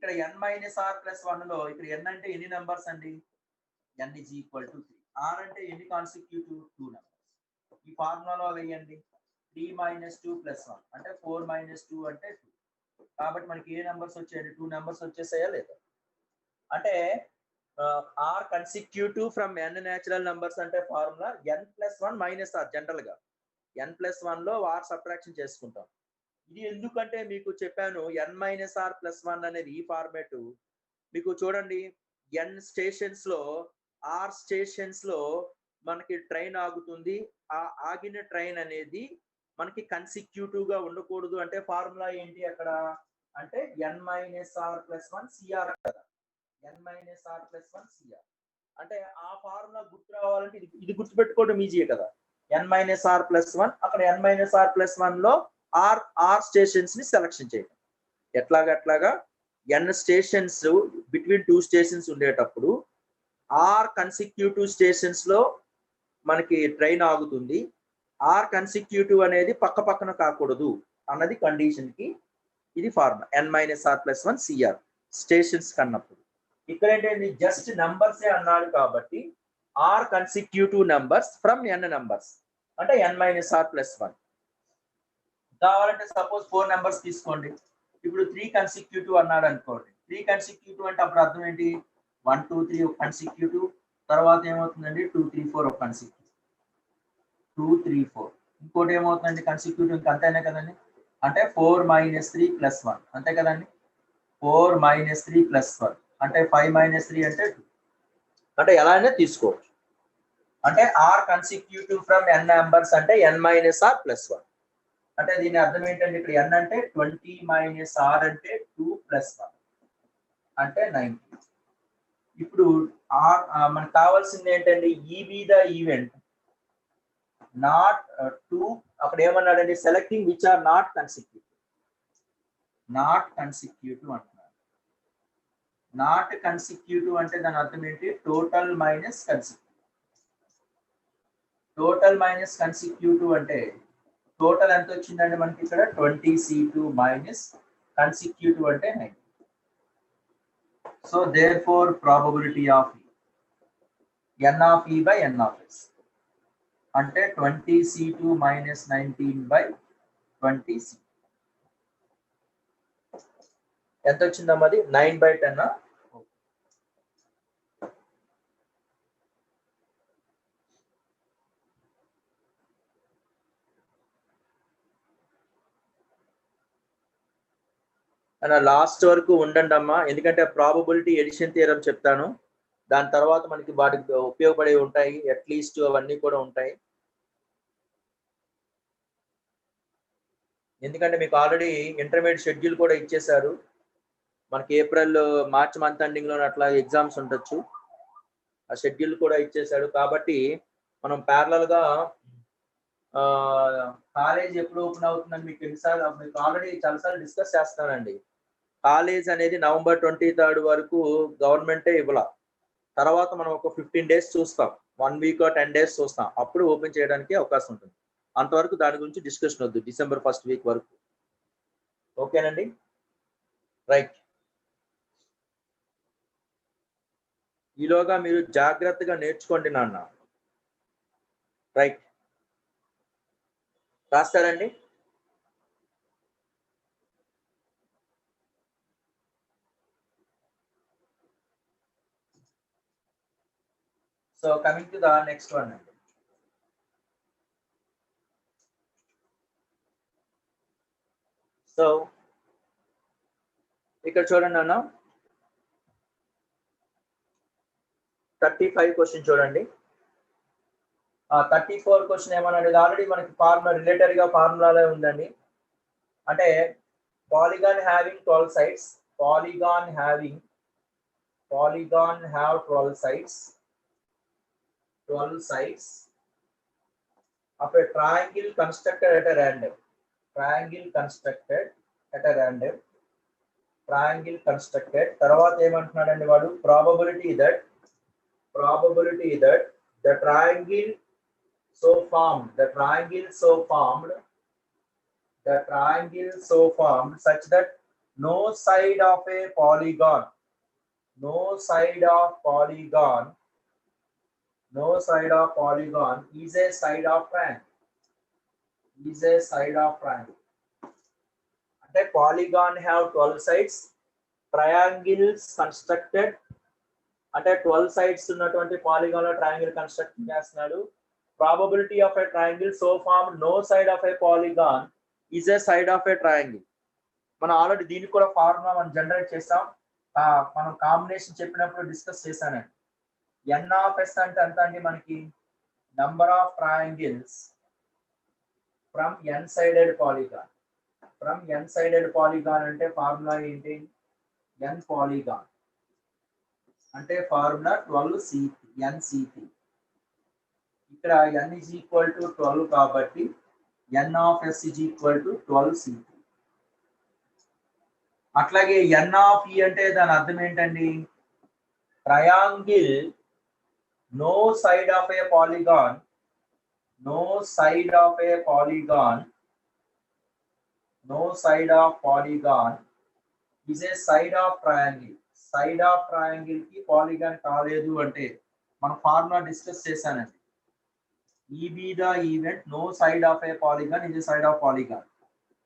ఇక్కడ n minus r plus 1 లో ఇక్కడ n అంటే ఎన్ని నెంబర్స్ అండి? n is equal to 3. r అంటే ఎన్ని కాన్సిక్యూటివ్? 2 నెంబర్స్. ఈ ఫార్ములాలో వేయండి. 3 minus 2 plus 1 అంటే 4 minus 2 అంటే 2. కాబట్టి మనకి ఏ నెంబర్స్ వచ్చాయండి? 2 నెంబర్స్ వచ్చేసాయా లేదా? అంటే r consecutive from n natural numbers అంటే formula n plus 1 minus r general గా n plus 1 లో r సబ్ట్రాక్షన్ చేసుకుంటాం. ఇది ఎందుకంటే మీకు చెప్పాను n మైనస్ ఆర్ ప్లస్ 1 అనేది ఈ ఫార్మేట్. మీకు చూడండి n స్టేషన్స్ లో r స్టేషన్స్ లో మనకి ట్రైన్ ఆగుతుంది. ఆ ఆగిన ట్రైన్ అనేది మనకి కన్సిక్యూటివ్ గా ఉండకూడదు అంటే ఫార్ములా ఏంటి అక్కడ అంటే n minus r plus 1 C R కదా. n minus r plus 1 C R అంటే ఆ ఫార్ములా గుర్తు రావాలంటే ఇది గుర్తుపెట్టుకోవడం ఈజీయే కదా. n మైనస్ ఆర్ ప్లస్ 1 అక్కడ n మైనస్ ఆర్ ప్లస్ 1 లో r స్టేషన్స్ ని సెలక్షన్ చేయడం. ఎట్లాగా n స్టేషన్స్ బిట్వీన్ 2 స్టేషన్స్ ఉండేటప్పుడు r కన్సిక్యూటివ్ స్టేషన్స్ లో మనకి ట్రైన్ ఆగుతుంది. r కన్సిక్యూటివ్ అనేది పక్క పక్కన కాకూడదు అన్నది కండిషన్ కి ఇది formula n minus r plus 1 C R స్టేషన్స్ కన్నప్పుడు. ఇక్కడ ఏంటంటే జస్ట్ నంబర్స్ అన్నాడు కాబట్టి r consecutive numbers from n numbers అంటే n మైనస్ ఆర్ ప్లస్ 1. కావాలంటే సపోజ్ 4 నెంబర్స్ తీసుకోండి. ఇప్పుడు 3 కన్సిక్యూటివ్ అన్నాడు అనుకోండి. 3 కన్సిక్యూటివ్ అంటే అప్పుడు అర్థం ఏంటి? 1 2 3 ఒక కన్సిక్యూటివ్, తర్వాత ఏమవుతుందండి 2 3 4 ఒక కన్సిక్యూటివ్, 2 3 4 ఇంకోటి ఏమవుతుందండి కన్సిక్యూటివ్ ఇంకా అంతేనే కదండి. అంటే 4 మైనస్ 3 ప్లస్ 1 అంతే కదండి. 4 మైనస్ 3 ప్లస్ 1 అంటే 5 మైనస్ 3 అంటే 2 అంటే ఎలా అయినా తీసుకోవచ్చు. అంటే r consecutive from n numbers అంటే n మైనస్ ఆర్ ప్లస్ 1 అంటే దీని అర్థం ఏంటంటే ఇక్కడ n అంటే 20 మైనస్ r అంటే 2 ప్లస్ 1 అంటే 90. ఇప్పుడు r మనకు కావాల్సింది ఏంటంటే ఈ బి ద ఈవెంట్ నాట్ 2 అక్కడ ఏమన్నాడండి selecting which are not consecutive అంటున్నారు. నాట్ కన్సిక్యూటివ్ అంటే దాని అర్థం ఏంటి? Total minus consecutive. Total minus consecutive అంటే టోటల్ ఎంత వచ్చిందండి మనకి ఇక్కడ 20c2 మైనస్ కన్సిక్యూటివ్ అంటే 90. So therefore probability of n of e by n of s అంటే 20c2 మైనస్ 19 బై 20c ఎంత వచ్చిందమ్మా? అది 9/10. అలా లాస్ట్ వరకు ఉండండి అమ్మా, ఎందుకంటే ప్రాబబిలిటీ ఎడిషన్ థియరం చెప్తాను. దాని తర్వాత మనకి వాటికి ఉపయోగపడే ఉంటాయి, అట్లీస్ట్ అవన్నీ కూడా ఉంటాయి. ఎందుకంటే మీకు ఆల్రెడీ ఇంటర్మీడియట్ షెడ్యూల్ కూడా ఇచ్చేశారు. మనకి ఏప్రిల్ మార్చ్ మంత్ ఎండింగ్ లో అట్లా ఎగ్జామ్స్ ఉండొచ్చు. ఆ షెడ్యూల్ కూడా ఇచ్చేశాడు కాబట్టి మనం ప్యారలల్ గా కాలేజ్ ఎప్పుడు ఓపెన్ అవుతుందని మీకు ఎన్నిసార్లు మీకు ఆల్రెడీ చాలాసార్లు డిస్కస్ చేస్తానండి. కాలేజ్ అనేది November 23 వరకు గవర్నమెంటే ఇవ్వాల. తర్వాత మనం ఒక 15 డేస్ చూస్తాం, 1 వీక్ 10 డేస్ చూస్తాం, అప్పుడు ఓపెన్ చేయడానికి అవకాశం ఉంటుంది. అంతవరకు దాని గురించి డిస్కషన్ వద్దు, December 1st వీక్ వరకు. ఓకేనండి, రైట్. ఈలోగా మీరు జాగ్రత్తగా నేర్చుకోండి నాన్న. రైట్, రాస్తారండి. So coming to the next one అండి. సో ఇక్కడ చూడండి అన్న, 35 క్వశ్చన్ చూడండి. 34 క్వశ్చన్ ఏమన్నాడు? ఆల్రెడీ మనకి ఫార్ములా రిలేటెడ్ గా ఫార్ములాలో ఉందండి. అంటే polygon having 12 sides, polygon have 12 sides of a triangle constructed at a random. తర్వాత ఏమంటున్నాడండి వాడు? Probability that the triangle so formed such that no side of a polygon, no side of polygon, no side of polygon is a side of triangle, is a side of triangle. అంటే polygon have 12 sides, triangles constructed అంటే 12 sides ఉన్నటువంటి polygon లో triangle construct చేస్తున్నాడు. Probability of a triangle so form no side of a polygon is a side of a triangle. మనం already దీనికి కూడా formula మనం generate చేస్తాం. మనం కాంబినేషన్ చెప్పినప్పుడు డిస్కస్ చేశానండి. ఎన్ ఆఫ్ ఎస్ అంటే ఎంత అండి మనకి number of triangles from N sided polygon. From N sided polygon అంటే ఫార్ములా ఏంటి ఎన్ పాలిగాన్ అంటే ఫార్ములా 12C3 NC3. ఇక్కడ n is equal to 12 కాబట్టి n of s is equal to 12C3. అట్లాగే n of e అంటే దాని అర్థం ఏంటండి triangle no side of a polygon, no side of a polygon, no side of polygon is a side of triangle. Side of triangle కి polygon కాలేదు అంటే మన formula discuss చేశానండి. EB the event no side of a polygon is a side of polygon.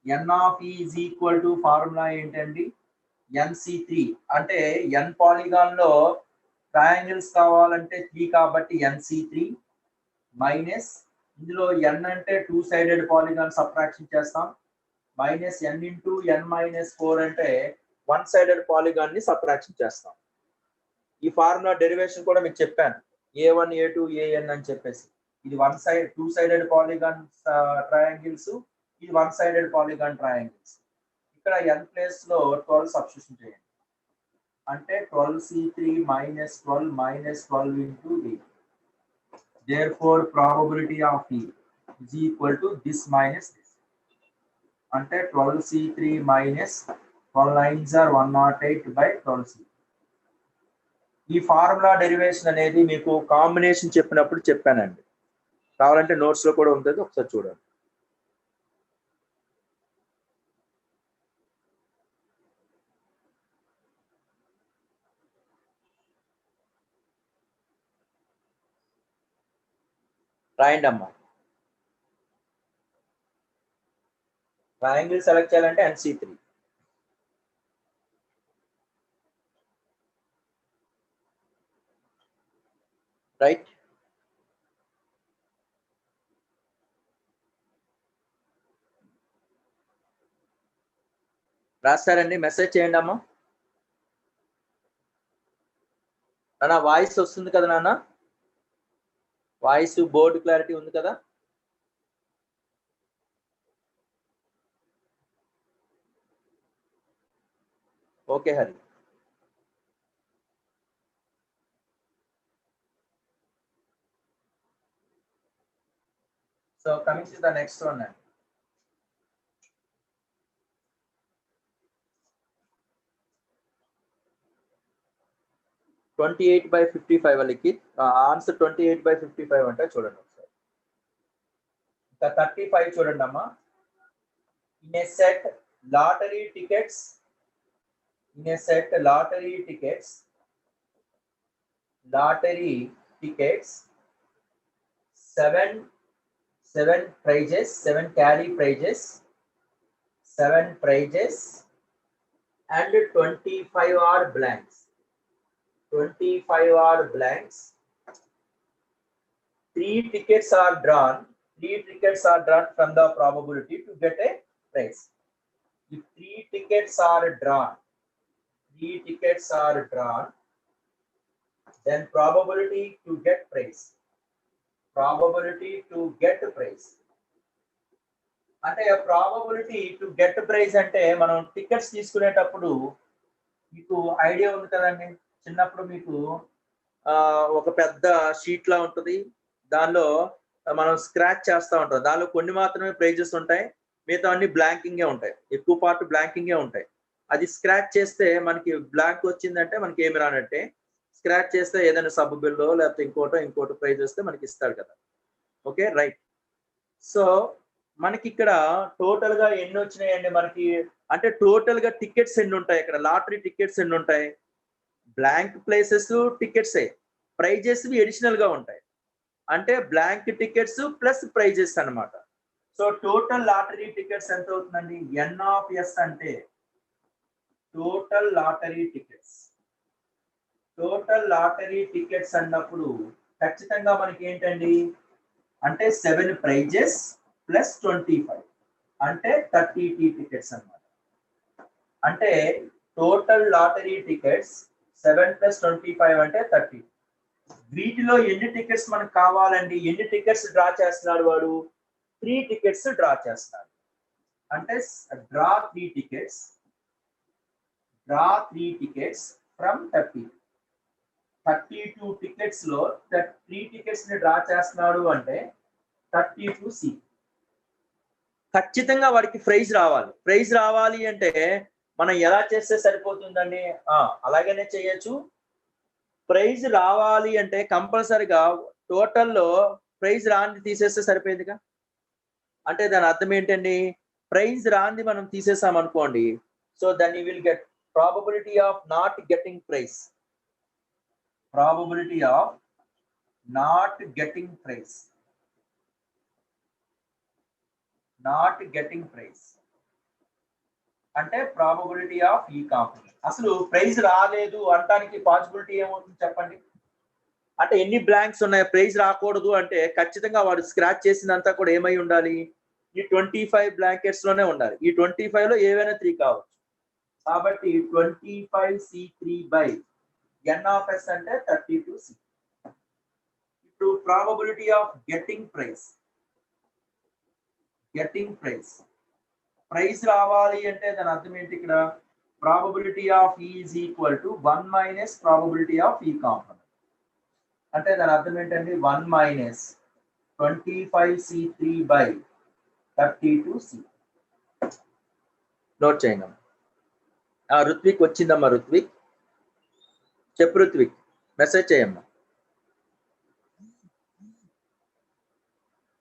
N of e is equal to formula ఏంటండి NC3 అంటే n polygon లో triangles కావాలంటే 3 కాబట్టి NC3 మైనస్ ఇందులో n అంటే 2 సైడెడ్ పాలిగాన్ సబ్ట్రాక్షన్ చేస్తాం minus n into n minus 4 అంటే 1 sided polygon ని సబ్ట్రాక్షన్ చేస్తాం. ఈ ఫార్ములా డెరివేషన్ కూడా మీకు చెప్పాను A1 A2 AN అని చెప్పేసి. ఇది 1 సైడ్ 2 సైడెడ్ పాలిగాన్ ట్రయాంగిల్స్, ఇది 1 సైడెడ్ పాలిగాన్ ట్రయాంగిల్స్. ఇక్కడ n ప్లేస్ లో 12 సబ్స్టిట్యూషన్ చేయండి అంటే 12C3 minus 12 minus 12 into 8. Therefore probability of E is equal to this minus this. అంటే 12C3 minus 12 lines are 108 by 12C. ఈ ఫార్ములా డెరివేషన్ అనేది మీకు combination చెప్పినప్పుడు చెప్పానండి. కావాలంటే నోట్స్ లో కూడా ఉంటుంది, ఒకసారి చూడండి. రాయండి అమ్మా. ట్రయాంగిల్ సెలెక్ట్ చేయాలంటే NC3. రైట్. రాస్తారండి, మెసేజ్ చేయండి అమ్మా. నాన్న వాయిస్ వస్తుంది కదా నాన్న? వాయిస్ బోర్డ్ క్లారిటీ ఉంది కదా? Okay Hari. So coming to the next one. 28/55 వాళ్ళకి ఆన్సర్ 28/55 అంటే చూడండి ఒకసారి. ఇంకా 35 చూడండి అమ్మా. In a set lottery tickets, in a set lottery tickets, 7 prizes, 7 carry prizes, 7 prizes and 25 are blanks. 25 are blanks. 3 tickets are drawn. 3 tickets are drawn from the probability to get a prize. If 3 tickets are drawn, 3 tickets are drawn, then probability to get prize. Probability to get prize. అంటే probability to get praise అంటే మనం tickets తీసుకునేటప్పుడు మీకు idea ఉంది కదండి. చిన్నప్పుడు మీకు ఒక పెద్ద షీట్ లా ఉంటుంది, దానిలో మనం స్క్రాచ్ చేస్తూ ఉంటాం. దానిలో కొన్ని మాత్రమే ప్రైజెస్ ఉంటాయి, మిగతా అన్ని బ్లాంకింగే ఉంటాయి. ఎక్కువ పార్ట్ బ్లాంకింగే ఉంటాయి. అది స్క్రాచ్ చేస్తే మనకి బ్లాంక్ వచ్చిందంటే మనకి ఏమి రానట్టే. స్క్రాచ్ చేస్తే ఏదైనా సబ్ బిల్లో లేకపోతే ఇంకోటో ప్రైజ్ వస్తే మనకి ఇస్తాడు కదా. Okay right. సో మనకి ఇక్కడ టోటల్ గా ఎన్ని వచ్చినాయండి? మనకి అంటే టోటల్ గా టికెట్స్ ఎన్ని ఉంటాయి, ఇక్కడ లాటరీ టికెట్స్ ఎన్ని ఉంటాయి, blank places tickets prizes additional గా ఉంటాయి. అంటే బ్లాంక్ టికెట్స్ ప్లస్ ప్రైజెస్ అన్నమాట. సో టోటల్ లాటరీ టికెట్స్ ఎంత అవుతుందండి, ఎన్ ఆఫ్ ఎస్ అంటే total lottery tickets. Total lottery tickets అన్నప్పుడు ఖచ్చితంగా మనకి ఏంటండి అంటే 7 ప్రైజెస్ ప్లస్ 25 అంటే 30 టికెట్స్ అన్నమాట. అంటే టోటల్ లాటరీ టికెట్స్ 7 ప్లస్ 25 అంటే 30. వీటిలో ఎన్ని టికెట్స్ మనకు కావాలండి, ఎన్ని టికెట్స్ డ్రా చేస్తున్నాడు వాడు, 3 టికెట్స్ డ్రా చేస్తాడు. అంటే డ్రా 3 టికెట్స్ ఫ్రమ్ 30. 32 టికెట్స్ లో 3 టికెట్స్ ని డ్రా చేస్తున్నాడు అంటే 32 సి. ఖచ్చితంగా వాడికి ప్రైజ్ రావాలి. ప్రైజ్ రావాలి అంటే మనం ఎలా చేస్తే సరిపోతుందండి, అలాగనే చేయొచ్చు. ప్రైజ్ రావాలి అంటే కంపల్సరిగా టోటల్లో ప్రైజ్ రాంది తీసేస్తే సరిపోయిందిగా. అంటే దాని అర్థం ఏంటండి, ప్రైజ్ రాంది మనం తీసేసాం అనుకోండి, so then you will get probability of not getting prize. Probability of not getting prize. Not getting prize అంటే ప్రాబబిలిటీ ఆఫ్ ఈ కాంపోనెంట్. అసలు ప్రైజ్ రాలేదు అంటానికి పాసిబిలిటీ ఏమవుతుంది చెప్పండి. అంటే ఎన్ని బ్లాంక్స్ ఉన్నాయి, ప్రైజ్ రాకూడదు అంటే ఖచ్చితంగా వాడు స్క్రాచ్ చేసినంతా కూడా ఏమై ఉండాలి, ఈ 25 బ్లాంకెట్స్ లోనే ఉండాలి. ఈ 25 లో ఏవైనా 3 కావచ్చు. కాబట్టి 25C3 by N of S అంటే 32C. ఇప్పుడు probability of getting prize. Prize రావాలి అంటే దాని అర్థం ఏంటి, ఇక్కడ probability of E is equal to 1 minus probability of E component. అంటే దాని అర్థం ఏంటండి, 1 minus 25C3 by 32C. Note చేయండి. రుత్విక్ వచ్చిందమ్మా, రుత్విక్ చెప్పు, రుత్విక్ మెసేజ్ చేయమ్మా.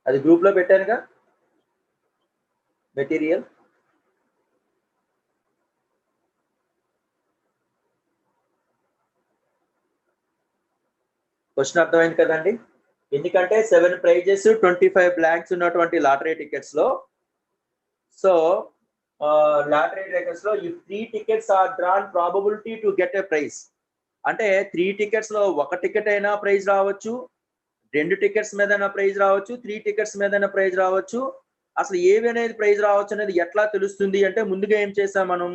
అది గ్రూప్ లో పెట్టానుగా మెటీరియల్. క్వశ్చన్ అర్థమైంది కదండి. ఎందుకంటే 7 ప్రైజెస్ 25 బ్లాంక్స్ ఉన్నటువంటి లాటరీ టికెట్స్ లో, సో లాటరీ టికెట్స్ లో ఈ 3 tickets are drawn probability to get a prize. అంటే 3 టికెట్స్ లో ఒక టికెట్ అయినా ప్రైజ్ రావచ్చు, 2 టికెట్స్ మీదైనా ప్రైజ్ రావచ్చు, 3 టికెట్స్ మీదైనా ప్రైజ్ రావచ్చు. అసలు ఏవి అనేది ప్రైజ్ రావచ్చు అనేది ఎట్లా తెలుస్తుంది అంటే, ముందుగా ఏం చేసాం మనం,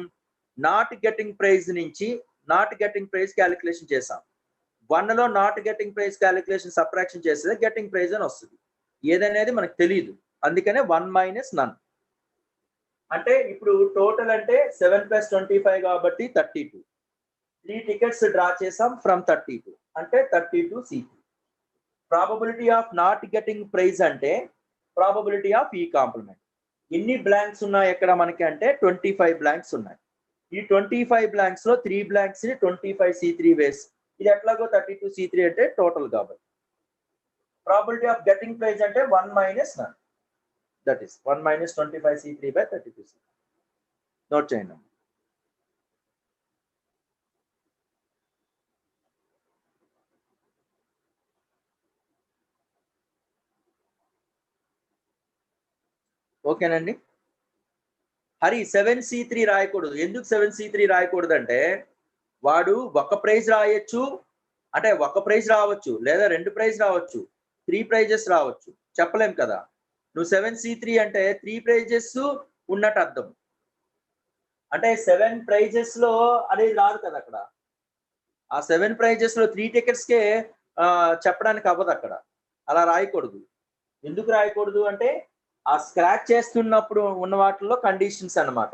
నాట్ గెటింగ్ ప్రైజ్ నుంచి నాట్ గెటింగ్ ప్రైజ్ క్యాలిక్యులేషన్ చేసాం. 1 లో not getting prize calculation subtraction చేస్తే గెటింగ్ ప్రైజ్ అని వస్తుంది. ఏదనేది మనకు తెలియదు, అందుకనే 1 మైనస్ నన్. అంటే ఇప్పుడు టోటల్ అంటే 7 ప్లస్ 25 కాబట్టి 32. 3 టికెట్స్ డ్రా చేసాం ఫ్రమ్ 32 అంటే 32C. Probability of not getting prize అంటే ప్రాబబిలిటీ ఆఫ్ ఈ కాంప్లిమెంట్. ఎన్ని బ్లాంక్స్ ఉన్నాయి ఎక్కడ మనకి అంటే 25 బ్లాంక్స్ ఉన్నాయి. ఈ 25 బ్లాంక్స్ లో 3 బ్లాంక్స్ ని 25C3 వేసి, ఇది ఎట్లాగో 32C3 అంటే టోటల్ కాబట్టి ప్రాబిలిటీ ఆఫ్ గెటింగ్ ప్రైజ్ అంటే 1 minus none, that is 1 minus 25C3 by 32C. Note చేయండి. ఓకేనండి. హరి 7C3 రాయకూడదు. ఎందుకు 7C3 రాయకూడదు అంటే, వాడు ఒక ప్రైజ్ రాయొచ్చు, అంటే ఒక ప్రైజ్ రావచ్చు, లేదా 2 ప్రైజ్ రావచ్చు, 3 ప్రైజెస్ రావచ్చు, చెప్పలేం కదా. నువ్వు 7C3 అంటే 3 ప్రైజెస్ ఉన్నట్టు అర్థం. అంటే 7 ప్రైజెస్ లో అనేది రాదు కదా అక్కడ. ఆ 7 ప్రైజెస్ లో 3 టికెట్స్ కే చెప్పడానికి అవ్వదు అక్కడ. అలా రాయకూడదు. ఎందుకు రాయకూడదు అంటే, ఆ స్క్రాచ్ చేస్తున్నప్పుడు ఉన్న వాటిల్లో కండిషన్స్ అన్నమాట.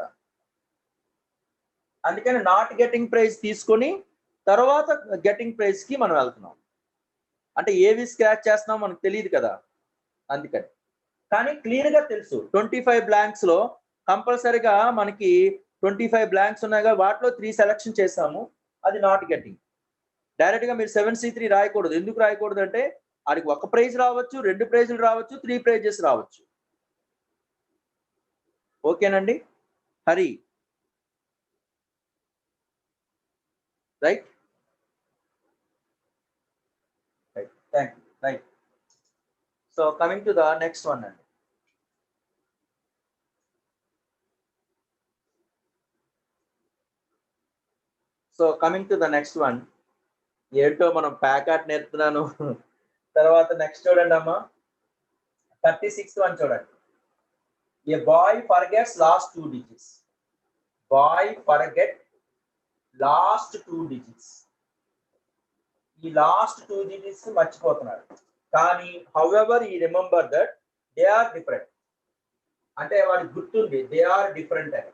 అందుకని నాట్ గెటింగ్ ప్రైజ్ తీసుకొని తర్వాత గెటింగ్ ప్రైజ్ కి మనం వెళ్తున్నాం. అంటే ఏవి స్క్రాచ్ చేస్తున్నాం మనకు తెలియదు కదా, అందుకని. కానీ క్లియర్ గా తెలుసు 25 బ్లాంక్స్ లో కంపల్సరీగా మనకి 25 బ్లాంక్స్ ఉన్నాయిగా, వాటిలో 3 సెలెక్షన్ చేసాము, అది నాట్ గెటింగ్. డైరెక్ట్ గా మీరు 7C3 రాయకూడదు. ఎందుకు రాయకూడదు అంటే, వాడికి ఒక ప్రైజ్ రావచ్చు, 2 ప్రైజులు రావచ్చు, 3 ప్రైజెస్ రావచ్చు. ఓకేనండి. Hari right thank you right. So coming to the next one అండి. So coming to the next one, ఏంటో మనం ప్యాకాట్ నేర్పుతున్నాను. తర్వాత నెక్స్ట్ చూడండి అమ్మా, 36th వన్ చూడండి. A boy forgets last 2 digits. Boy forget last 2 digits. ఈ లాస్ట్ 2 digits మర్చిపోతున్నాడు. కానీ హౌఎవర్ ఈ remember that they are different. అంటే వాడికి గుర్తుంది దే ఆర్ డిఫరెంట్ అని.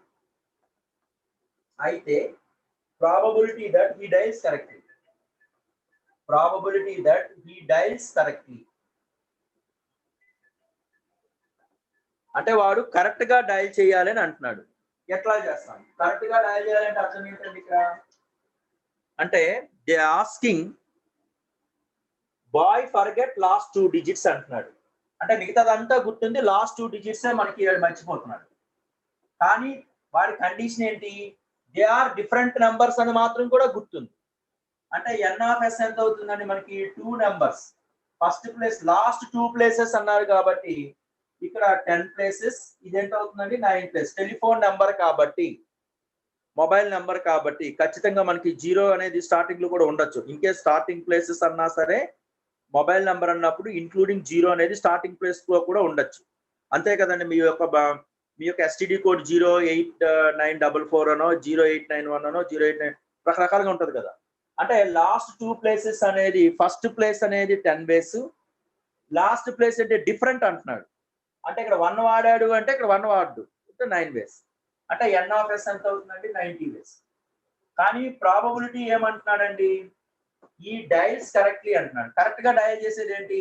అయితే probability that he dials correctly. Probability that he dials correctly. అంటే వాడు కరెక్ట్ గా డయల్ చేయాలి అని అంటున్నాడు. ఎట్లా చేస్తాం? కరెక్ట్ గా డయల్ చేయాలంటే అర్థం ఏంటండి ఇక్కడ? అంటే they asking boy forget last 2 digits అంటున్నాడు. అంటే మిగతాదంతా గుర్తుంది, లాస్ట్ 2 digits మనకి మర్చిపోతున్నాడు. కానీ వాడి కండిషన్ ఏంటి? దే ఆర్ డిఫరెంట్ నెంబర్స్ అని మాత్రం కూడా గుర్తుంది. అంటే ఎన్ఆఫ్ఎస్ ఎంత అవుతుందండి మనకి? 2 numbers. First place last 2 places అన్నారు కాబట్టి ఇక్కడ 10 ప్లేసెస్, ఇది ఎంత అవుతుందండి? 9 ప్లేస్. టెలిఫోన్ నెంబర్ కాబట్టి, మొబైల్ నెంబర్ కాబట్టి ఖచ్చితంగా మనకి 0 అనేది స్టార్టింగ్ లో కూడా ఉండొచ్చు. ఇన్ కేస్ స్టార్టింగ్ ప్లేసెస్ అన్నా సరే మొబైల్ నెంబర్ అన్నప్పుడు ఇంక్లూడింగ్ 0 అనేది స్టార్టింగ్ ప్లేస్ లో కూడా ఉండొచ్చు. అంతే కదండి. మీ యొక్క ఎస్టిడి కోడ్ 08944 అనో 0891 అనో 089 రకరకాలుగా ఉంటది కదా. అంటే లాస్ట్ 2 ప్లేసెస్ అనేది, ఫస్ట్ ప్లేస్ అనేది 10 బేస్, లాస్ట్ ప్లేస్ అంటే డిఫరెంట్ అంటున్నాడు. అంటే ఇక్కడ 1 వాడాడు అంటే ఇక్కడ 1 వాడు 9 బేస్. అంటే ఎన్ఆఫ్ఎస్ ఎంత అవుతుందండి? 90 బేస్. కానీ ప్రాబబిలిటీ ఏమంటున్నాడండి? ఈ డైల్స్ కరెక్ట్లీ అంటున్నాడు. కరెక్ట్ గా డయల్ చేసేది ఏంటి?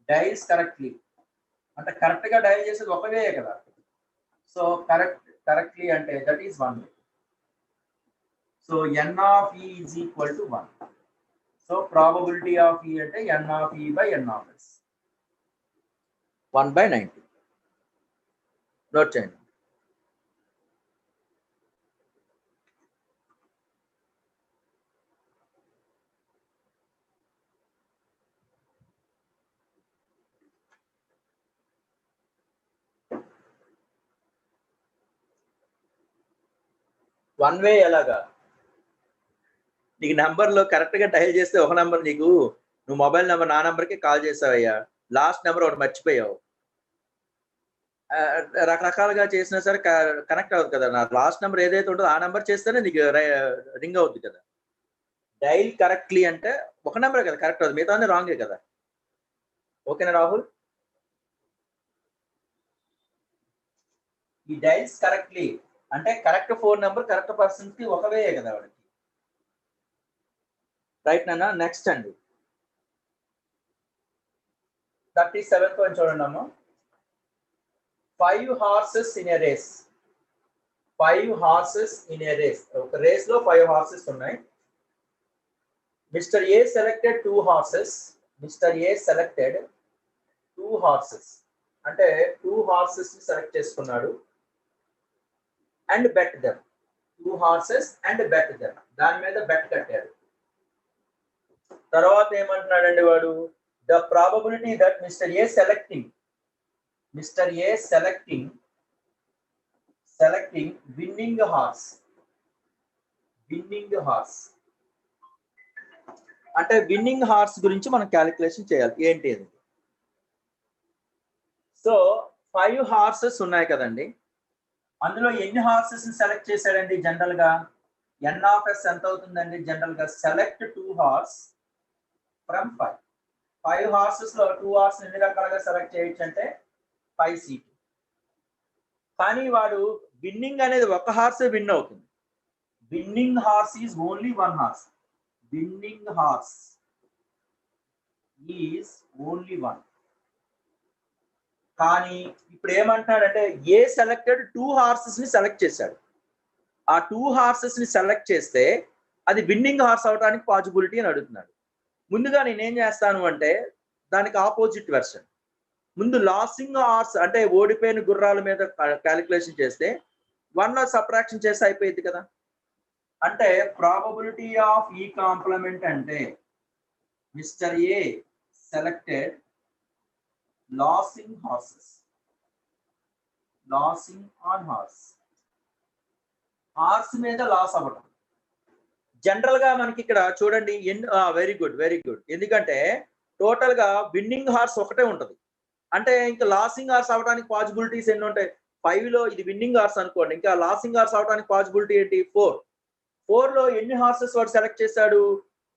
డైల్స్ కరెక్ట్లీ అంటే కరెక్ట్ గా డయల్ చేసేది ఒకవే కదా. సో కరెక్ట్లీ అంటే that is 1 way. So n of e is equal to 1. So probability of e అంటే n of e by n of s, 1/90. Note చేయండి. వన్ వే ఎలాగా? నీకు నెంబర్లో కరెక్ట్ గా డయల్ చేస్తే ఒక నెంబర్, నీకు నువ్వు మొబైల్ నెంబర్ నా నెంబర్కి కాల్ చేసావయ్యా, లాస్ట్ నెంబర్ ఒకటి మర్చిపోయావు, రకరకాలుగా చేసినా సరే కనెక్ట్ అవుతుంది కదా. నా లాస్ట్ నెంబర్ ఏదైతే ఉంటుందో ఆ నెంబర్ చేస్తేనే నీకు రింగ్ అవుతుంది కదా. డైల్ కరెక్ట్లీ అంటే ఒక నెంబరే కదా కరెక్ట్ అవుతుంది, మిగతా రాంగే కదా. ఓకేనా రాహుల్? ఈ డైల్స్ కరెక్ట్లీ అంటే correct phone number correct person కి ఒకవే కదా వాడికి. రైట్ నాన్న. నెక్స్ట్ అండి 37th వన్ చూడండి అమ్మ. 5 horses in a race. 5 horses in a race. ఒక రేస్ లో 5 horses ఉన్నాయి. Mister A selected 2 horses. Mister A selected 2 horses. అంటే 2 horses ని సెలెక్ట్ చేసుకున్నాడు. And bet them. 2 horses and bet them. దాని మీద బెట్ కట్టాడు. తర్వాత ఏమంటున్నాడండి వాడు? The probability that mister A selecting winning horse. అంటే విన్నింగ్ హార్స్ గురించి మనం క్యాలిక్యులేషన్ చేయాలి. ఏంటి అది? సో 5 హార్సెస్ ఉన్నాయి కదండి, అందులో ఎన్ని హార్సెస్ సెలెక్ట్ చేశాడండి? జనరల్ గా ఎన్ఆఫ్ఎస్ ఎంత అవుతుందండి? జనరల్ గా సెలెక్ట్ 2 హార్స్ ఫ్రమ్ 5. 5 హార్సెస్ లో 2 హార్స్ ఎన్ని రకాలుగా సెలెక్ట్ చేయొచ్చు అంటే 5 సీట్. కానీ వాడు విన్నింగ్ అనేది ఒక హార్సే విన్ అవుతుంది. Winnowing horse is only 1 horse. Winnowing horse is only 1. కానీ ఇప్పుడు ఏమంటున్నాడంటే ఏ సెలెక్టెడ్ 2 హార్సెస్ ని సెలెక్ట్ చేశాడు. ఆ 2 హార్సెస్ ని సెలెక్ట్ చేస్తే అది విన్నింగ్ హార్స్ అవడానికి పాసిబిలిటీ అని అడుగుతున్నాడు. ముందుగా నేనేం చేస్తాను అంటే దానికి ఆపోజిట్ వెర్షన్. ముందు లాసింగ్ హార్స్ అంటే ఓడిపోయిన గుర్రాల మీద క్యాలిక్యులేషన్ చేస్తే 1 లో సబ్ట్రాక్షన్ చేస్తే అయిపోయింది కదా. అంటే ప్రాబబిలిటీ ఆఫ్ ఈ కాంప్లిమెంట్ అంటే mister A selected losing horses, losing on horse మీద లాస్ అవ్వడం. జనరల్ గా మనకి ఇక్కడ చూడండి వెరీ గుడ్ ఎందుకంటే టోటల్ గా విన్నింగ్ హార్స్ ఒకటే ఉంటది. అంటే ఇంకా లాసింగ్ హార్స్ అవడానికి పాసిబిలిటీస్ ఎన్ని ఉంటాయి? 5 లో ఇది విన్నింగ్ హార్స్ అనుకోండి, ఇంకా లాసింగ్ హార్స్ అవడానికి పాసిబిలిటీ ఏంటి? 4 లో ఎన్ని హార్సెస్ వాడు సెలెక్ట్ చేశాడు?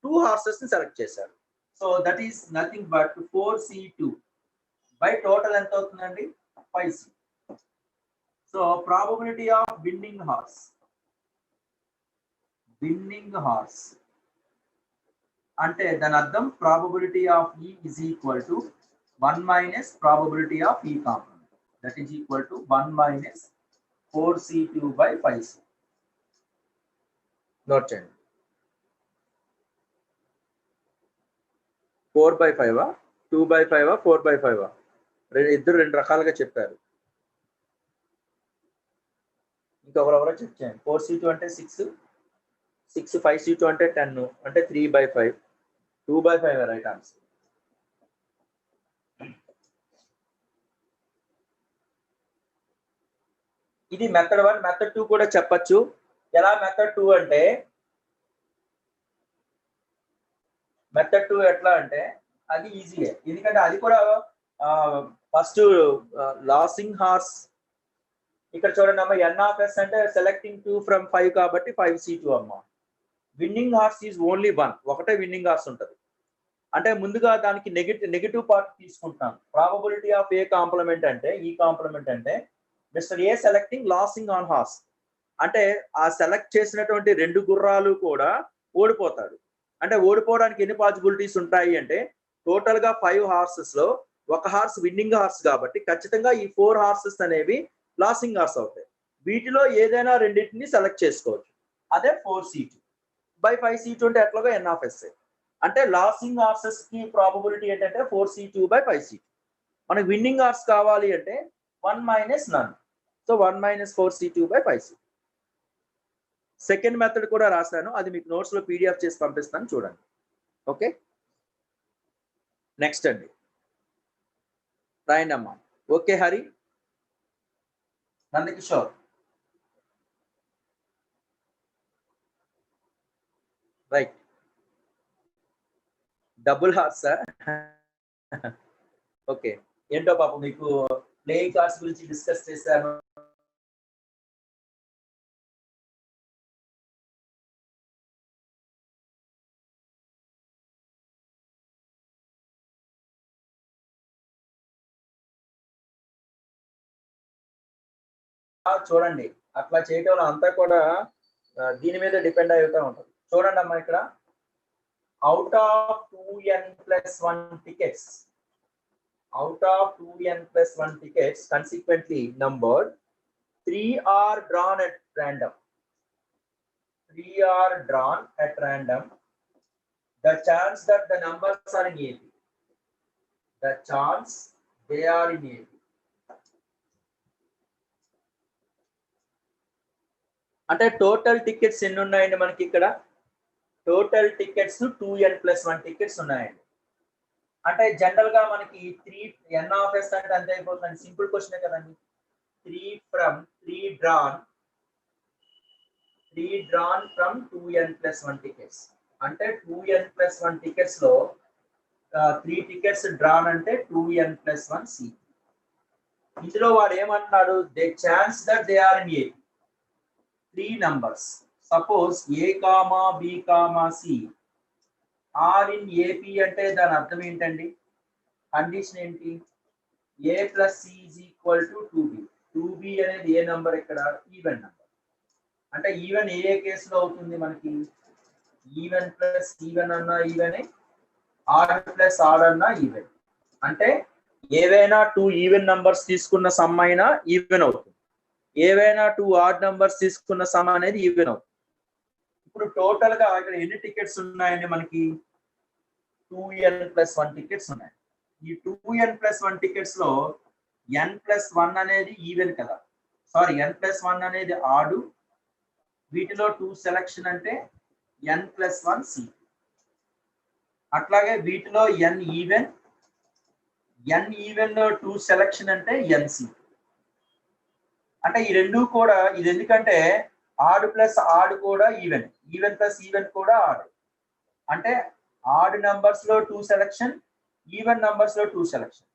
2 హార్సెస్ ని సెలెక్ట్ చేశాడు. So that is nothing but 4C2 by total ఎంత అవుతుందండి? 5C. So probability of winning horse అంటే దాని అర్థం probability of E is equal to 1 minus probability of E complement, that is equal to 1 minus 4C2 by 5C. Note చేయండి. 4/5 2/5 4/5 ఇద్దరు రెండు రకాలుగా చెప్పారు. ఇంకొకరెవరో చెక్ చేయండి. 4C2 అంటే 6 5C2 అంటే 10 అంటే 3/5 2/5 రైట్ ఆన్సర్. ఇది మెథడ్ 1. మెథడ్ 2 కూడా చెప్పచ్చు. ఎలా మెథడ్ 2 అంటే ఎట్లా అంటే అది ఈజీయే, ఎందుకంటే అది కూడా ఫస్ట్ లాసింగ్ హార్స్. ఇక్కడ చూడండి అమ్మ, N(s) అంటే సెలెక్టింగ్ 2 from 5 కాబట్టి 5C2 అమ్మ. విన్నింగ్ హార్స్ ఈజ్ ఓన్లీ 1, ఒకటే విన్నింగ్ హార్స్ ఉంటుంది. అంటే ముందుగా దానికి నెగటివ్ పార్ట్ తీసుకుంటున్నాను. ప్రాబబిలిటీ ఆఫ్ ఏ కాంప్లిమెంట్ అంటే ఈ కాంప్లిమెంట్ అంటే mister A selecting losing on horse అంటే ఆ సెలెక్ట్ చేసినటువంటి 2 గుర్రాలు కూడా ఓడిపోతాడు. అంటే ఓడిపోవడానికి ఎన్ని పాసిబిలిటీస్ ఉంటాయి అంటే టోటల్ గా 5 హార్సెస్ లో ఒక హార్స్ విన్నింగ్ హార్స్ కాబట్టి ఖచ్చితంగా ఈ 4 హార్సెస్ అనేవి లాసింగ్ హార్స్ అవుతాయి. వీటిలో ఏదైనా రెండింటిని సెలెక్ట్ చేసుకోవచ్చు. అదే 4C2 by 5C2 అంటే ఎట్లాగా N(s). అంటే లాసింగ్ హార్సెస్ కి ప్రాబబిలిటీ ఏంటంటే 4C2 by 5C2. మనకి విన్నింగ్ హార్స్ కావాలి అంటే 1 minus none. So 1 minus 4C2 by 5C2. Second method కూడా రాశాను, అది మీకు నోట్స్ లో PDF చేసి పంపిస్తాను, చూడండి. ఓకే, నెక్స్ట్ అండి రాయండి అమ్మా. Okay Hari, Nandakishore, right. Double horse sir. Okay, ఏంటో పాపం మీకు ప్లేయింగ్ కార్డ్స్ గురించి డిస్కస్ చేశాను. చూడండి, అట్లా చేయటం వల్ల అంతా కూడా దీని మీద డిపెండ్ అవుతూ ఉంటుంది. చూడండి అమ్మా, ఇక్కడ out of 2n+1 tickets, consequently numbered, 3 are drawn at random. The chance that the numbers are in AP, అంటే టోటల్ టికెట్స్ ఎన్ని ఉన్నాయండి మనకి ఇక్కడ? టోటల్ టికెట్స్ 2n+1 టికెట్స్ ఉన్నాయండి. అంటే జనరల్ గా మనకి 3 N(s) అంటే అంతే అయిపోతుంది. సింపుల్ క్వశ్చన్ కదండి. 3 drawn from 2n+1 టికెట్స్ అంటే 2n+1 టికెట్స్ లో 3 టికెట్స్ డ్రాన్ అంటే 2n+1C. ఇందులో వాడు ఏమంటున్నాడు? They chance that they are in a 3 numbers. Suppose A, B, C are in AP అంటే దాని అర్థం ఏంటండి? కండిషన్ ఏంటి? A plus C is equal to 2B. 2B అనేది ఏ నంబర్? ఇక్కడ ఈవెన్ నంబర్. అంటే ఈవెన్ ఏ కేసులో అవుతుంది మనకి? ఈవెన్ ప్లస్ ఈవెన్ అన్నా ఈవెనే, ఆడ్ ప్లస్ ఆడ్ అన్నా ఈవెన్. అంటే ఏవైనా 2 ఈవెన్ నంబర్స్ తీసుకున్న సమ్ అయినా ఈవెన్ అవుతుంది, ఏవైనా 2 ఆడ్ నంబర్స్ తీసుకున్న సమ్ అనేది ఈవెన్ అవుతుంది. ఇప్పుడు టోటల్ గా ఇక్కడ ఎన్ని టికెట్స్ ఉన్నాయండి మనకి? 2n+1 టికెట్స్ ఉన్నాయి. ఈ 2n+1 టికెట్స్ లో n+1 అనేది ఈవెన్ కదా, సారీ n+1 అనేది ఆడు, వీటిలో 2 సెలక్షన్ అంటే n+1 C. అట్లాగే వీటిలో n ఈవెన్ లో 2 సెలక్షన్ అంటే nC. అంటే ఈ రెండు కూడా ఇది ఎందుకంటే ఆడ్ ప్లస్ ఆడ్ కూడా ఈవెన్ ప్లస్ ఈవెన్ కూడా ఆడ్. అంటే ఆడ్ నంబర్స్ లో 2 సెలక్షన్, ఈవెన్ నంబర్స్ లో 2 సెలక్షన్.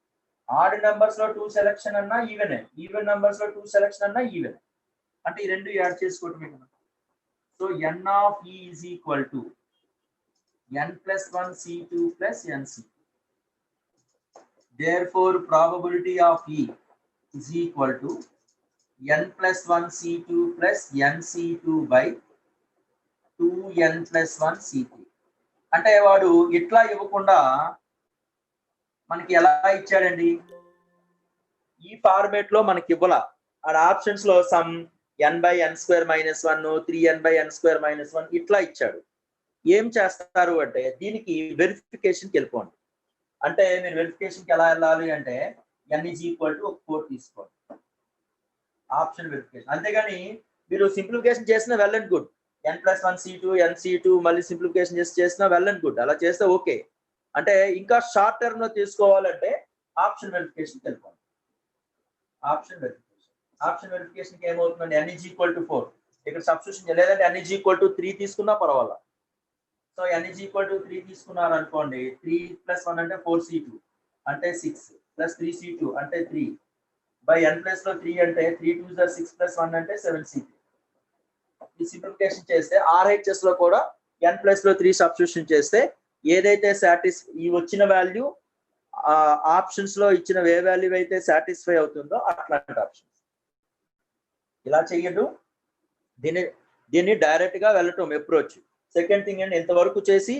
ఆడ్ నంబర్స్ లో 2 సెలక్షన్ అన్నా ఈవెన్ నంబర్స్ లో 2 సెలక్షన్ అన్నా ఈవెన్. అంటే ఈ రెండు యాడ్ చేసుకోవటమే కదా. So n of E is equal to n+1 C2 plus nC. Therefore probability of E is equal to n+1 C2 plus nC2 by 2n+1 C3. అంటే వాడు ఇట్లా ఇవ్వకుండా మనకి ఎలా ఇచ్చాడండి, ఈ ఫార్మేట్ లో మనకి ఇవ్వాల. ఆ ఆప్షన్స్ లో సమ్ n/n² - 1, 3n/n² - 1 ఇట్లా ఇచ్చాడు. ఏం చేస్తారు అంటే దీనికి వెరిఫికేషన్కి వెళ్ళిపోండి. అంటే మీరు వెరిఫికేషన్కి ఎలా వెళ్ళాలి అంటే n = 4 తీసుకోండి, ఆప్షన్ వెరిఫికేషన్. అంతేగాని మీరు సింప్లిఫికేషన్ చేసినా well and good, n+1 C2 nC2 మళ్ళీ సింప్లిఫికేషన్ చేసినా వెల్ అండ్ గుడ్, అలా చేస్తే ఓకే. అంటే ఇంకా షార్ట్ టర్మ్ లో తీసుకోవాలంటే ఆప్షన్ వెరిఫికేషన్కి వెళ్ళిపోండి. ఆప్షన్ వెరిఫికేషన్కి ఏమవుతుందండి, n = 4 ఇక్కడ సబ్స్టిట్యూషన్ లేదంటే n = 3 తీసుకున్నా పర్వాలా. సో n = 3 తీసుకున్నారు అనుకోండి, 3 + 1 అంటే 4C2 అంటే 6 + 3C2 అంటే 3 బై n ప్లస్ లో 3 అంటే 3 2 6 + 1 అంటే 7C3. ఈ సింప్లిఫికేషన్ చేస్తే RHS లో కూడా n+లో 3 సబ్స్టిట్యూషన్ చేస్తే ఏదైతే ఈ వచ్చిన వాల్యూ ఆప్షన్స్ లో ఇచ్చిన ఏ వాల్యూ అయితే సాటిస్ఫై అవుతుందో అట్లాంటి ఆప్షన్స్. ఇలా చెయ్యదు, దీన్ని డైరెక్ట్ గా వెళ్ళటం అప్రోచ్. సెకండ్ థింగ్ అండి, ఇంతవరకు చేసి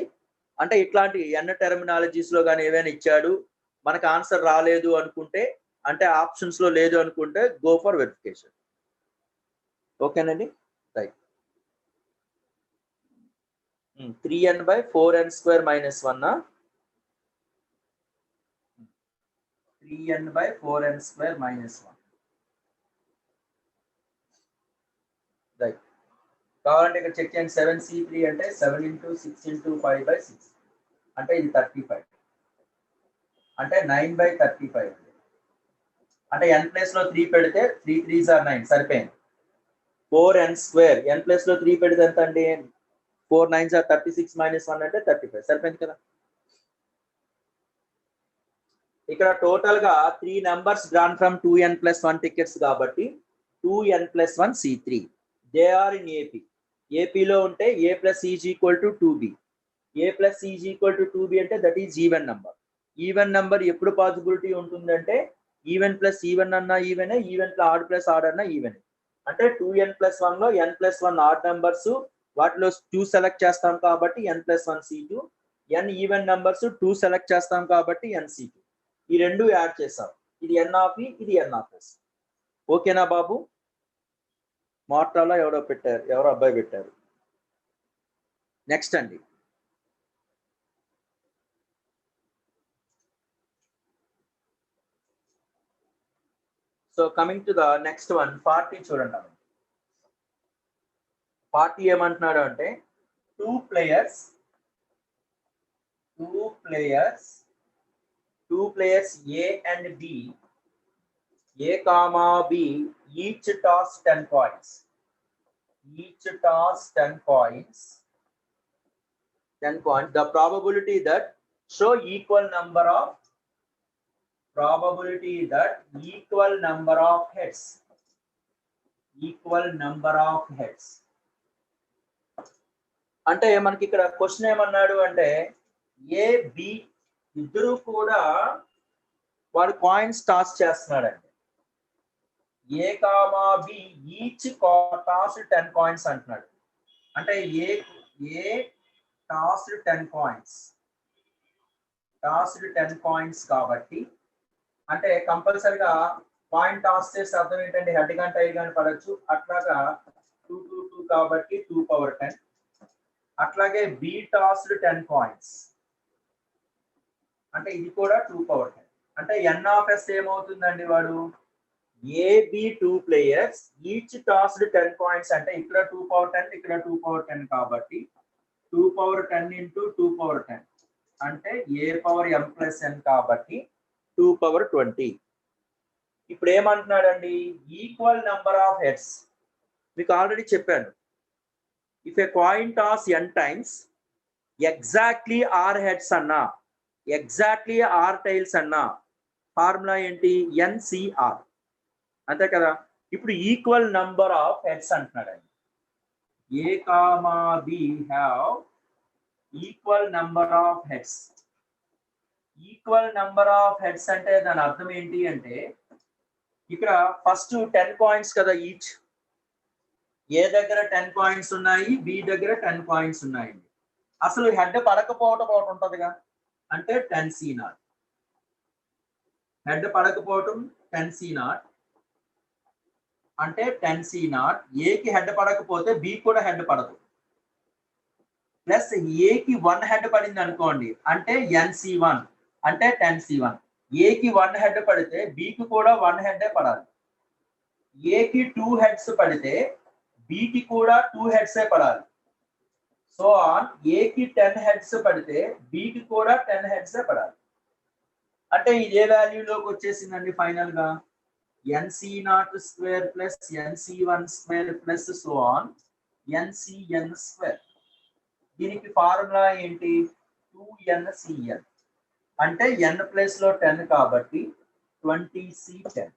అంటే ఇట్లాంటి n టెర్మినాలజీస్ లో కానీ ఏవైనా ఇచ్చాడు మనకు ఆన్సర్ రాలేదు అనుకుంటే, అంటే ఆప్షన్స్ లో లేదు అనుకుంటే గో ఫర్ వెరిఫికేషన్. ఓకేనండి, రైట్. 3n/4n² - 1 3n/4n² - 1 right. కావాలంటే ఇక్కడ చెక్ చేయండి. 7C3 అంటే 7 × 6 × 5/6 అంటే ఇది 35 అంటే 9/35. అంటే n ప్లేస్ లో 3 పెడితే 3 3s are 9 సరిపోయింది. 4n² n ప్లేస్ లో 3 పెడితే ఎంత అండి, 4 9s are 36 - 1 అంటే 35 సరిపోయింది కదా. ఇక్కడ టోటల్ గా 3 numbers drawn from 2n+1 tickets కాబట్టి 2n+1 C3 they are in ఏపీలో ఉంటే A + E = 2B. A + E = 2B అంటే that is even number. Even number ఎప్పుడు పాసిబిలిటీ ఉంటుందంటే ఈవెన్ ప్లస్ ఈవెన్ అన్నా ఈవెనే, even plus odd plus odd అన్నా even. అంటే 2n+1 లో n+1 ఆడ్ నంబర్స్, వాటిలో 2 సెలెక్ట్ చేస్తాం కాబట్టి n+1 C2, n even numbers 2 select చేస్తాం కాబట్టి nC2. ఈ రెండు యాడ్ చేస్తాం, ఇది n of E, ఇది n of S. ఓకేనా బాబు? మార్టాలో ఎవరో అబ్బాయి పెట్టారు. నెక్స్ట్ అండి, so coming to the next one, 40 చూడండి. 40 ఏమంటున్నాడు అంటే 2 players A and B, A comma B, each toss 10 coins. The probability that show equal number of heads. అంటే మనకి ఇక్కడ క్వశ్చన్ ఏమన్నాడు అంటే ఏ బి ఇద్దరు కూడా వాడు కాయిన్స్ టాస్ చేస్తున్నాడండి. A comma B each toss 10 coins అంటున్నాడు. అంటే ఏ టాస్ 10 కాయిన్స్ కాబట్టి అంటే కంపల్సరిగా కాయిన్ టాస్ చేస్తే అర్థం ఏంటంటే హెడ్ కానీ టైల్ కానీ పడచ్చు. అట్లాగా 2 2 2 కాబట్టి 2^10. అట్లాగే బి టాస్ 10 కాయిన్స్ అంటే ఇది కూడా 2^10. అంటే n of s ఏమవుతుందండి, వాడు A B 2 players each tossed 10 points అంటే ఇక్కడ 2 power 10 ఇక్కడ 2 power 10 కాబట్టి 2 power 10 into 2 power 10 అంటే a power m plus n కాబట్టి 2 power 20. ఇప్పుడు ఏమంటున్నాడండి ఈక్వల్ నెంబర్ ఆఫ్ హెడ్స్. మీకు ఆల్రెడీ చెప్పాను if a coin toss n times exactly r heads అన్నా ఎగ్జాక్ట్లీ ఆర్ టైల్స్ అన్నా ఫార్ములా ఏంటి ఎన్సిఆర్ అంతే కదా. ఇప్పుడు ఈక్వల్ నంబర్ ఆఫ్ హెడ్స్ అంటున్నాడండి. A comma B have equal number of heads. Equal number of heads అంటే దాని అర్థం ఏంటి అంటే ఇక్కడ ఫస్ట్ 10 కాయిన్స్ కదా ఈచ్. ఏ దగ్గర 10 కాయిన్స్ ఉన్నాయి, బి దగ్గర 10 కాయిన్స్ ఉన్నాయండి. అసలు హెడ్ పడకపోవటం ఒకటి ఉంటుందిగా అంటే 10C0. హెడ్ పడకపోవటం 10C0 అంటే 10C0. ఏకి హెడ్ పడకపోతే బి కూడా హెడ్ పడదు. ప్లస్ ఏకి 1 హెడ్ పడింది అనుకోండి అంటే NC1 అంటే 10C1. ఏకి 1 హెడ్ పడితే బికి కూడా 1 హెడ్ పడాలి. ఏకి 2 హెడ్స్ పడితే బికి కూడా 2 హెడ్స్ పడాలి. సో ఆన్ ఏకి 10 హెడ్స్ పడితే బికి కూడా 10 హెడ్స్ పడాలి. అంటే ఇదే వాల్యూలోకి వచ్చేసిందండి ఫైనల్ గా NC0 square plus NC1 square plus so on NCN square. దీనికి ఫార్ములా ఏంటి 2NCN అంటే n ప్లేస్ లో 10 కాబట్టి 20C10.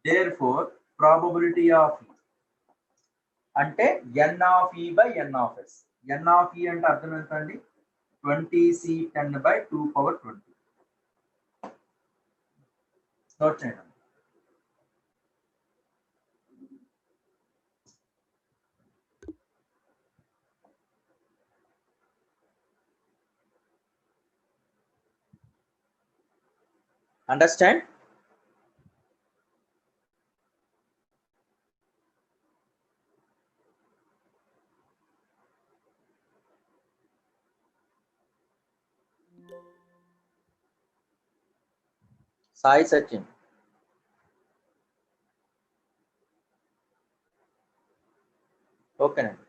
therefore probability of E అంటే n of E by n of S. n of E అంటే అర్థం ఏంటండి 20C10 by 2 power 20. నోట్ చేయండి. Understand? Sai Sachin. Okay.